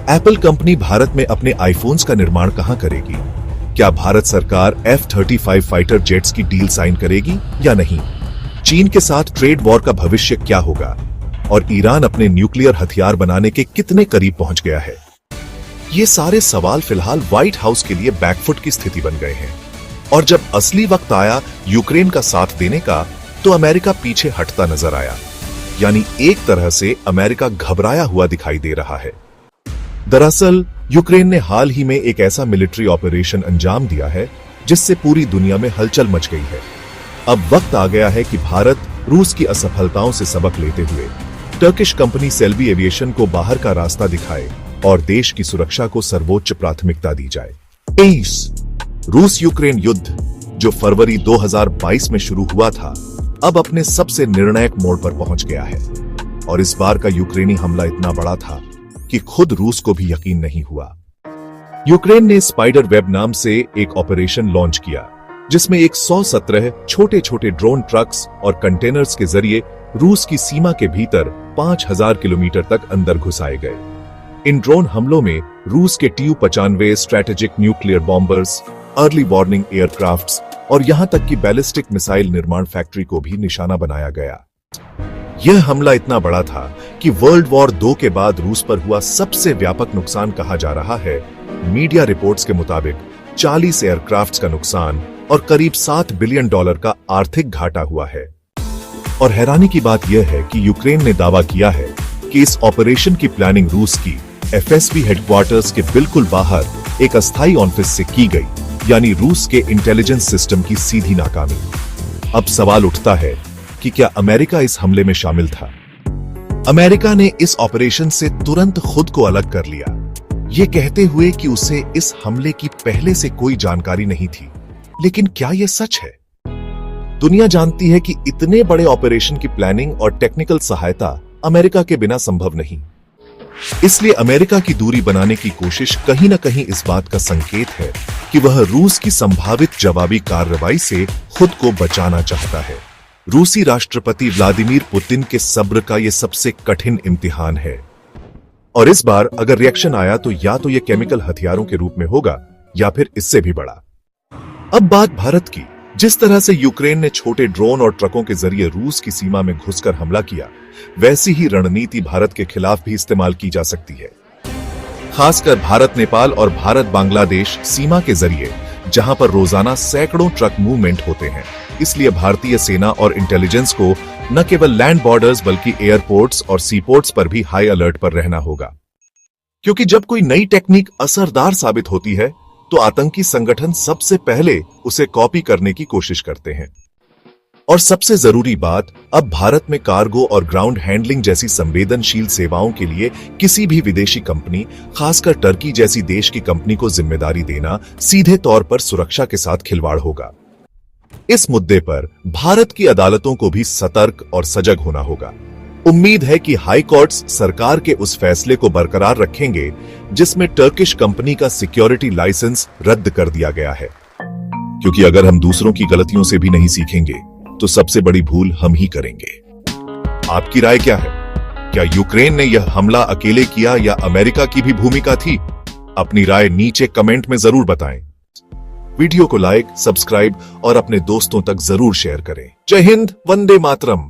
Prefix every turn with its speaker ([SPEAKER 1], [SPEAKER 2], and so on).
[SPEAKER 1] Apple company Bharat में अपने iPhones का निर्माण कहां करेगी? क्या भारत सरकार F-35 फाइटर जेट्स की डील साइन करेगी या नहीं? चीन के साथ ट्रेड वॉर का भविष्य क्या होगा? और ईरान अपने न्यूक्लियर हथियार बनाने के कितने करीब पहुंच गया है? ये सारे सवाल फिलहाल व्हाइट हाउस के लिए बैकफुट की स्थिति बन गए हैं। और जब असली वक्त आया यूक्रेन का साथ देने का, तो अमेरिका पीछे हटता नजर आया। यानी एक तरह से अमेरिका घबराया हुआ दिखाई दे रहा है। दरअसल यूक्रेन ने हाल ही में एक ऐसा मिलिट्री ऑपरेशन अंजाम दिया है जिससे पूरी दुनिया में हलचल मच गई है। अब वक्त आ गया है कि भारत रूस की असफलताओं से सबक लेते हुए टर्किश कंपनी सेल्बी एविएशन को बाहर का रास्ता दिखाए और देश की सुरक्षा को सर्वोच्च प्राथमिकता दी जाए। रूस यूक्रेन युद्ध, जो फरवरी 2022 में शुरू हुआ था, अब अपने सबसे निर्णायक मोड़ पर पहुंच गया है। और इस बार का यूक्रेनी हमला इतना बड़ा था कि खुद रूस को भी यकीन नहीं हुआ। यूक्रेन ने स्पाइडर वेब नाम से एक ऑपरेशन लॉन्च किया, जिसमें 117 छोटे छोटे ड्रोन ट्रक्स और कंटेनर्स के जरिए रूस की सीमा के भीतर 5000 किलोमीटर तक अंदर घुसाए गए। इन ड्रोन हमलों में रूस के Tu-95 strategic nuclear bombers, early warning aircrafts और यहां तक कि बैलिस्टिक मिसाइल निर्माण फैक्ट्री को भी निशाना बनाया गया। यह हमला इतना बड़ा था कि वर्ल्ड वॉर 2 के बाद रूस पर हुआ सबसे व्यापक नुकसान कहा जा रहा है। मीडिया रिपोर्ट्स के मुताबिक 40 एयरक्राफ्ट्स का नुकसान और करीब $7 बिलियन का आर्थिक घाटा हुआ है। और हैरानी की बात यह है कि यूक्रेन ने दावा किया है कि इस ऑपरेशन की प्लानिंग रूस की FSB हेडक्वार्टर्स के बिल्कुल बाहर एक अस्थायी ऑफिस से की गई, यानी रूस के इंटेलिजेंस सिस्टम की सीधी नाकामी। अब सवाल उठता है कि क्या अमेरिका इस हमले में शामिल था? अमेरिका ने इस ऑपरेशन से तुरंत खुद को अलग कर लिया, ये कहते हुए कि उसे इस हमले की पहले से कोई जानकारी नहीं थी। लेकिन क्या यह सच है? दुनिया जानती है कि इतने बड़े ऑपरेशन की प्लानिंग और टेक्निकल सहायता अमेरिका के बिना संभव नहीं। इसलिए अमेरिका की दूरी बनाने की कोशिश कहीं न कहीं इस बात का संकेत है कि वह रूस की संभावित जवाबी कार्रवाई से खुद को बचाना चाहता है। रूसी राष्ट्रपति व्लादिमीर पुतिन के सब्र का यह सबसे कठिन इम्तिहान है। और इस बार अगर रिएक्शन आया तो या तो यह केमिकल हथियारों के रूप में होगा या फिर इससे भी बड़ा। अब बात भारत की। जिस तरह से यूक्रेन ने छोटे ड्रोन और ट्रकों के जरिए रूस की सीमा में घुसकर हमला किया, वैसी ही रणनीति भारत के खिलाफ भी इस्तेमाल की जा सकती है। खासकर भारत नेपाल और भारत बांग्लादेश सीमा के जरिए, जहां पर रोजाना सैकड़ों ट्रक मूवमेंट होते हैं। इसलिए भारतीय सेना और इंटेलिजेंस को न केवल लैंड बॉर्डर्स बल्कि एयरपोर्ट्स और सीपोर्ट्स पर भी हाई अलर्ट पर रहना होगा। क्योंकि जब कोई नई टेक्निक असरदार साबित होती है तो आतंकी संगठन सबसे पहले उसे कॉपी करने की कोशिश करते हैं। और सबसे जरूरी बात, अब भारत में कार्गो और ग्राउंड हैंडलिंग जैसी संवेदनशील सेवाओं के लिए किसी भी विदेशी कंपनी, खासकर टर्की जैसी देश की कंपनी को जिम्मेदारी देना सीधे तौर पर सुरक्षा के साथ खिलवाड़ होगा। इस मुद्दे पर भारत की अदालतों को भी सतर्क और सजग होना होगा। उम्मीद है कि हाई कोर्ट्स सरकार के उस फैसले को बरकरार रखेंगे जिसमें टर्किश कंपनी का सिक्योरिटी लाइसेंस रद्द कर दिया गया है। क्योंकि अगर हम दूसरों की गलतियों से भी नहीं सीखेंगे तो सबसे बड़ी भूल हम ही करेंगे। आपकी राय क्या है? क्या यूक्रेन ने यह हमला अकेले किया या अमेरिका की भी भूमिका थी? अपनी राय नीचे कमेंट में जरूर बताएं। वीडियो को लाइक, सब्सक्राइब और अपने दोस्तों तक जरूर शेयर करें। जय हिंद, वंदे मातरम।